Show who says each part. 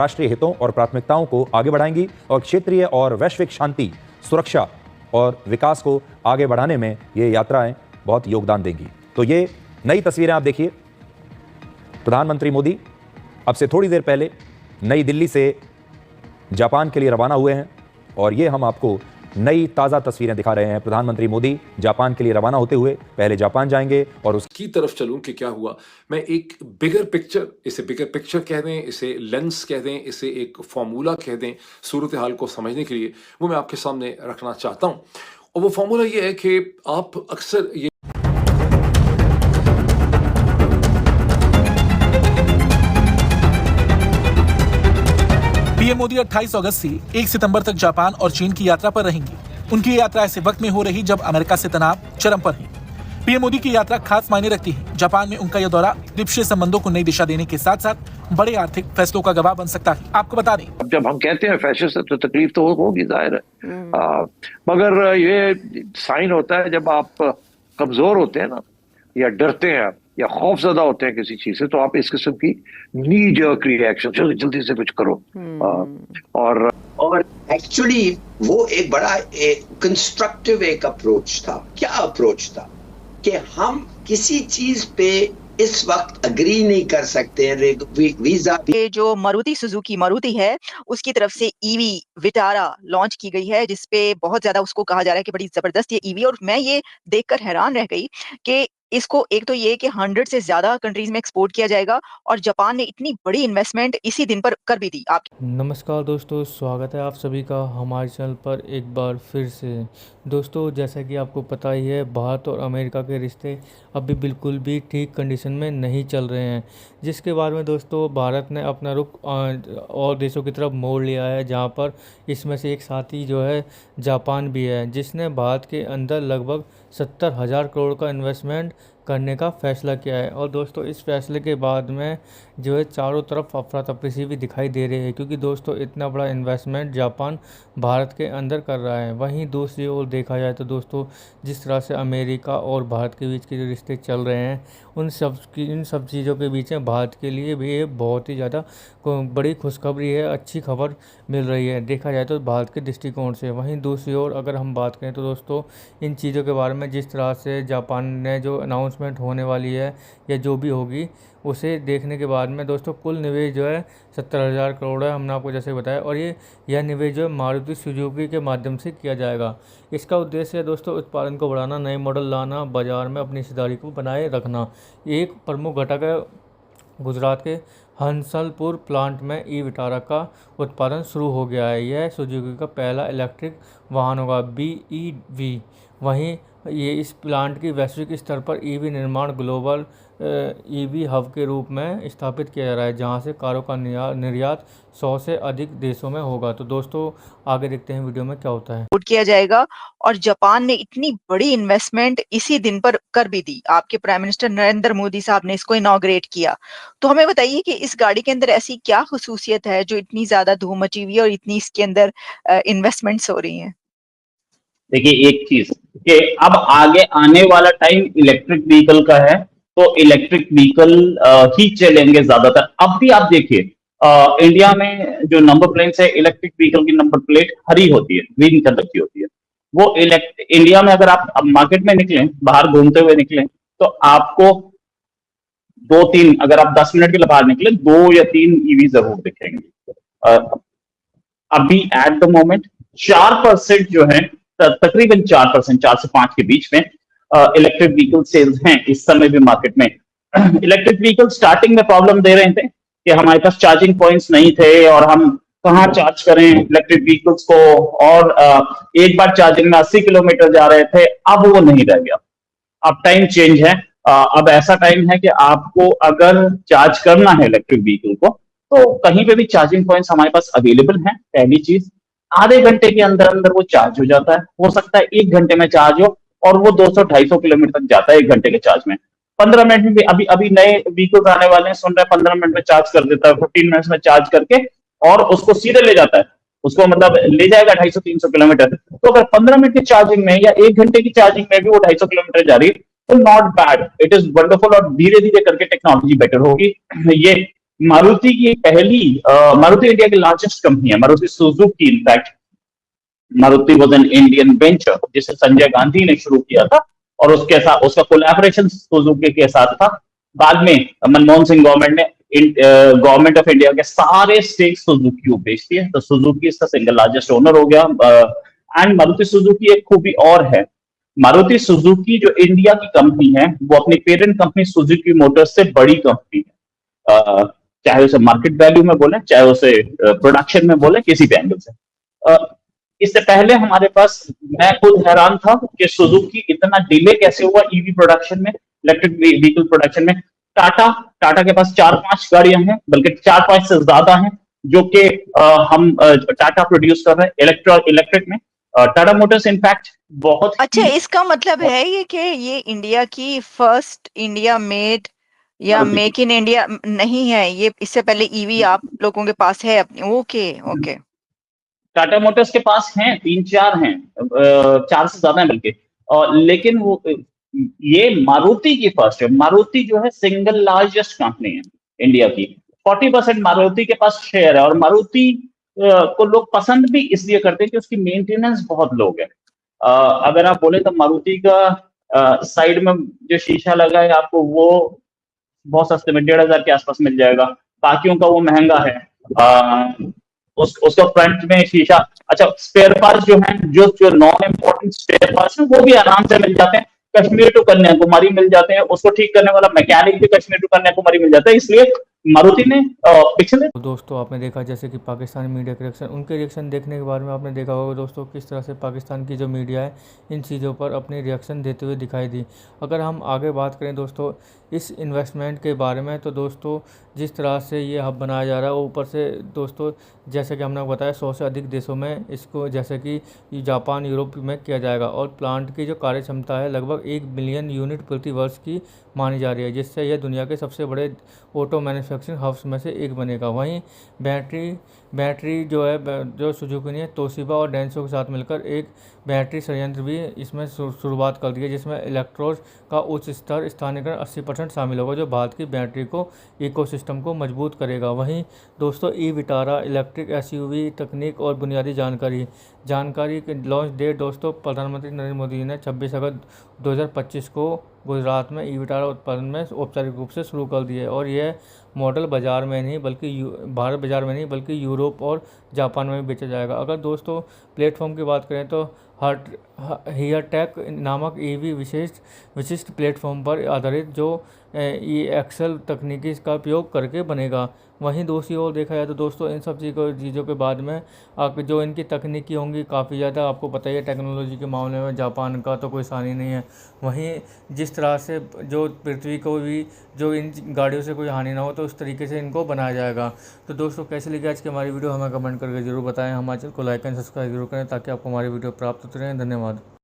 Speaker 1: राष्ट्रीय हितों और प्राथमिकताओं को आगे बढ़ाएंगी और क्षेत्रीय और वैश्विक शांति, सुरक्षा और विकास को आगे बढ़ाने में ये यात्राएं बहुत योगदान देंगी। तो ये नई तस्वीरें आप देखिए। प्रधानमंत्री मोदी अब से थोड़ी देर पहले नई दिल्ली से जापान के लिए रवाना हुए हैं और ये हम आपको नई ताज़ा तस्वीरें दिखा रहे हैं। प्रधानमंत्री मोदी जापान के लिए रवाना होते हुए पहले जापान जाएंगे और उसकी
Speaker 2: तरफ चलूं कि क्या हुआ। मैं एक बिगर पिक्चर, इसे बिगर पिक्चर कह दें, इसे लेंस कह दें, इसे एक फॉर्मूला कह दें, सूरत हाल को समझने के लिए वो मैं आपके सामने रखना चाहता हूं। और वो फॉर्मूला ये है कि आप अक्सर ये
Speaker 3: पीएम मोदी 28 अगस्त से 1 सितंबर तक जापान और चीन की यात्रा पर रहेंगे। उनकी यात्रा ऐसे वक्त में हो रही जब अमेरिका से तनाव चरम पर है। पीएम मोदी की यात्रा खास मायने रखती है। जापान में उनका यह दौरा द्विपक्षीय संबंधों को नई दिशा देने के साथ साथ बड़े आर्थिक फैसलों का गवाह बन सकता है। आपको बता दें,
Speaker 4: अब जब हम कहते हैं फैशिस्ट तो तकलीफ तो होगी, जाहिर है, मगर ये साइन होता है जब आप कमजोर होते हैं ना, या डरते हैं या खौफजदा होते हैं किसी चीज से, तो आप इस किस्म की नी जर्क रिएक्शन, जल्दी जल्दी से कुछ करो।
Speaker 5: और एक्चुअली वो एक बड़ा कंस्ट्रक्टिव एक अप्रोच था। क्या अप्रोच था कि हम किसी चीज पे इस वक्त अग्री नहीं कर सकते हैं। वीजा
Speaker 6: ये जो मारुति है उसकी तरफ से ईवी विटारा लॉन्च की गई है, जिसपे बहुत ज्यादा उसको कहा जा रहा है कि बड़ी जबरदस्त ये ईवी। और मैं ये देखकर हैरान रह गई कि इसको एक तो ये कि 100 से ज्यादा कंट्रीज में एक्सपोर्ट किया जाएगा और जापान ने इतनी बड़ी इन्वेस्टमेंट इसी दिन पर कर भी दी। आप
Speaker 7: नमस्कार दोस्तों, स्वागत है आप सभी का हमारे चैनल पर एक बार फिर से। दोस्तों, जैसा कि आपको पता ही है, भारत और अमेरिका के रिश्ते अभी बिल्कुल भी ठीक कंडीशन में नहीं चल रहे हैं, जिसके बारे में दोस्तों भारत ने अपना रुख और देशों की तरफ मोड़ लिया है, जहां पर इसमें से एक साथी जो है जापान भी है, जिसने भारत के अंदर लगभग 70,000 करोड़ का इन्वेस्टमेंट करने का फैसला किया है। और दोस्तों इस फैसले के बाद में जो है चारों तरफ अफरा तफरी सी भी दिखाई दे रही है, क्योंकि दोस्तों इतना बड़ा इन्वेस्टमेंट जापान भारत के अंदर कर रहा है। वहीं दूसरी ओर देखा जाए तो दोस्तों जिस तरह से अमेरिका और भारत के बीच के जो रिश्ते चल रहे हैं, इन सब चीज़ों के बीच में भारत के लिए भी ये बहुत ही ज़्यादा बड़ी खुशखबरी है, अच्छी खबर मिल रही है देखा जाए तो भारत के दृष्टिकोण से। वहीं दूसरी ओर अगर हम बात करें तो दोस्तों इन चीज़ों के बारे में, जिस तरह से जापान ने जो अनाउंसमेंट होने वाली है या जो भी होगी, उसे देखने के बाद में दोस्तों कुल निवेश जो है 70,000 करोड़ है, हमने आपको जैसे बताया। और यह निवेश जो है मारुति सुजुकी के माध्यम से किया जाएगा। इसका उद्देश्य है दोस्तों उत्पादन को बढ़ाना, नए मॉडल लाना, बाजार में अपनी हिस्सेदारी को बनाए रखना। एक प्रमुख घटक है गुजरात के हंसलपुर प्लांट में ई विटारा का उत्पादन शुरू हो गया है। यह सुजुकी का पहला इलेक्ट्रिक वाहन होगा, BEV। वहीं ये इस प्लांट की वैश्विक स्तर पर ईवी निर्माण ग्लोबल ईवी हब के रूप में स्थापित किया जा रहा है, जहां से कारों का निर्यात 100 से अधिक देशों में होगा। तो दोस्तों आगे देखते हैं वीडियो में क्या होता है।
Speaker 6: किया जाएगा और जापान ने इतनी बड़ी इन्वेस्टमेंट इसी दिन पर कर भी दी। आपके प्राइम मिनिस्टर नरेंद्र मोदी साहब ने इसको इनॉग्रेट किया। तो हमें बताइए कि इस गाड़ी के अंदर ऐसी क्या खुसूसियत है जो इतनी ज्यादा धूम मची हुई है और इतनी इसके अंदर इन्वेस्टमेंट्स हो रही हैं।
Speaker 8: देखिए एक चीज कि अब आगे आने वाला टाइम इलेक्ट्रिक व्हीकल का है, तो इलेक्ट्रिक व्हीकल ही चलेंगे ज्यादातर। अब भी आप देखिए इंडिया में जो नंबर प्लेट्स है, इलेक्ट्रिक व्हीकल की नंबर प्लेट हरी होती है, ग्रीन कलर की होती है। वो इंडिया में अगर आप अब मार्केट में निकलें, बाहर घूमते हुए निकलें, तो आपको 2-3, अगर आप 10 मिनट के लिए बाहर निकले, 2 या 3 ईवी जरूर दिखेंगे। अभी एट द मोमेंट 4% जो है, तकरीबन 4%, 4 से 5 के बीच में इलेक्ट्रिक व्हीकल सेल्स हैं इस समय भी मार्केट में। इलेक्ट्रिक व्हीकल स्टार्टिंग में प्रॉब्लम दे रहे थे कि हमारे पास चार्जिंग पॉइंट्स नहीं थे और हम कहाँ चार्ज करें इलेक्ट्रिक व्हीकल्स को, और एक बार चार्जिंग में 80 किलोमीटर जा रहे थे। अब वो नहीं रह गया, अब टाइम चेंज है। अब ऐसा टाइम है कि आपको अगर चार्ज करना है इलेक्ट्रिक व्हीकल को, तो कहीं पे भी चार्जिंग पॉइंट्स हमारे पास अवेलेबल हैं। पहली चीज, आधे घंटे के अंदर अंदर वो चार्ज हो जाता है। हो सकता है 1 घंटे में चार्ज हो और वो 200-250 किलोमीटर तक जाता है 1 घंटे के चार्ज में। 15 मिनट में भी अभी नए व्हीकल्स आने वाले हैं, सुन रहे हैं, 15 मिनट में चार्ज कर देता है, 15 मिनट्स में चार्ज करके और उसको सीधे ले जाता है, उसको मतलब ले जाएगा 250-300 किलोमीटर। तो अगर 15 मिनट की चार्जिंग में या 1 घंटे की चार्जिंग में भी वो 250 किलोमीटर जा रही है, तो not bad, it is wonderful. और धीरे धीरे करके टेक्नोलॉजी बेटर होगी। ये मारुति की पहली मारुति इंडिया की लार्जेस्ट कंपनी है, Maruti Suzuki. In fact Maruti was an Indian venture जिसे संजय गांधी ने शुरू किया था, और उसके साथ उसका कोलैबोरेशन सुजुकी के साथ था। बाद में मनमोहन सिंह गवर्नमेंट ने गवर्नमेंट ऑफ इंडिया के सारे स्टेक्स सुजुकी को बेच दिए, तो सुजुकी इसका सिंगल लार्जेस्ट ओनर हो गया। एंड मारुति सुजुकी एक खूबी और है, मारुति सुजुकी जो इंडिया की कंपनी है वो अपनी पेरेंट कंपनी सुजुकी मोटर्स से बड़ी कंपनी है, चाहे उसे मार्केट वैल्यू में बोले, चाहे उसे प्रोडक्शन में बोले, किसी भी एंगल से। इससे पहले हमारे पास, मैं खुद हैरान था कि सुजुकी इतना डिले कैसे हुआ ईवी प्रोडक्शन में, इलेक्ट्रिक व्हीकल प्रोडक्शन में। टाटा के पास 4-5 गाड़ियां हैं, बल्कि 4-5 से ज्यादा हैं, जो कि हम टाटा प्रोड्यूस कर रहे हैं इलेक्ट्रिक में। टाटा मोटर्स इनफैक्ट बहुत
Speaker 6: अच्छा, इसका मतलब है ये कि ये इंडिया की फर्स्ट इंडिया मेड या मेक इन इंडिया नहीं है, ये इससे पहले ईवी आप लोगों के पास है अपनी। ओके।
Speaker 8: टाटा मोटर्स के पास हैं, 3-4 हैं, 4 से ज्यादा है बल्कि। लेकिन वो ये मारुति की फर्स्ट है। मारुति जो है सिंगल लार्जेस्ट कंपनी है इंडिया की, 40% मारुति के पास शेयर है। और मारुति को लोग पसंद भी इसलिए करते हैं कि उसकी मेंटेनेंस बहुत लो है। अगर आप बोले तो मारुति का साइड में जो शीशा लगा है आपको, वो बहुत सस्ते में 1,500 के आसपास मिल जाएगा, बाकियों का वो महंगा है। उसका फ्रंट में शीशा, अच्छा स्पेयर पार्ट्स जो हैं, जो नॉन इम्पोर्टेंट स्पेयर पार्ट्स हैं, वो भी आराम से मिल जाते हैं, कश्मीर टू कन्याकुमारी मिल जाते हैं। उसको ठीक करने वाला मैकेनिक भी कश्मीर टू कन्याकुमारी मिल जाता है। इसलिए मारुति ने पिछले
Speaker 7: दोस्तों आपने देखा जैसे कि पाकिस्तानी मीडिया के रिएक्शन, उनके रिएक्शन देखने के बाद में आपने देखा होगा दोस्तों किस तरह से पाकिस्तान की जो मीडिया है इन चीज़ों पर अपनी रिएक्शन देते हुए दिखाई दी। अगर हम आगे बात करें दोस्तों इस इन्वेस्टमेंट के बारे में, तो दोस्तों जिस तरह से ये हब बनाया जा रहा है, ऊपर से दोस्तों जैसे कि हमने बताया 100 से अधिक देशों में इसको, जैसे कि जापान, यूरोप में किया जाएगा। और प्लांट की जो कार्य क्षमता है लगभग 1 बिलियन यूनिट प्रति वर्ष की मानी जा रही है, जिससे यह दुनिया के सबसे बड़े ऑटो मैन्युफैक्चरिंग हब्स में से एक बनेगा। वहीं बैटरी जो है, जो सुजुकी ने तोशिबा और डेंसो के साथ मिलकर एक बैटरी संयंत्र भी इसमें शुरुआत कर दी है, जिसमें इलेक्ट्रोड का उच्च स्तर स्थानीयकरण 80% शामिल होगा, जो भारत की बैटरी को इकोसिस्टम को मजबूत करेगा। वहीं दोस्तों ई विटारा इलेक्ट्रिक एसयूवी तकनीक और बुनियादी जानकारी की लॉन्च डेट दोस्तों प्रधानमंत्री नरेंद्र मोदी ने 26 अगस्त 2025 को गुजरात में ई विटारा उत्पादन में औपचारिक रूप से शुरू कर दिए। और यह मॉडल बाजार में नहीं बल्कि भारत बाजार में नहीं बल्कि यूरोप और जापान में भी बेचा जाएगा। अगर दोस्तों प्लेटफॉर्म की बात करें तो हियरटेक नामक ईवी विशिष्ट प्लेटफॉर्म पर आधारित, जो ई एक्सेल तकनीकी का उपयोग करके बनेगा। वहीं दूसरी ओर देखा जाए तो दोस्तों इन सब चीज़ों के बाद में आप जो इनकी तकनीकी होंगी काफ़ी ज़्यादा, आपको पता ही है टेक्नोलॉजी के मामले में जापान का तो कोई सानी नहीं है। वहीं जिस तरह से जो पृथ्वी को भी, जो इन गाड़ियों से कोई हानि ना हो, तो उस तरीके से इनको बनाया जाएगा। तो दोस्तों कैसे लगी आज की हमारी वीडियो हमें कमेंट करके जरूर बताएं। हमारे चैनल को लाइक एंड सब्सक्राइब जरूर करें ताकि आपको हमारी वीडियो प्राप्त होती रहें। धन्यवाद।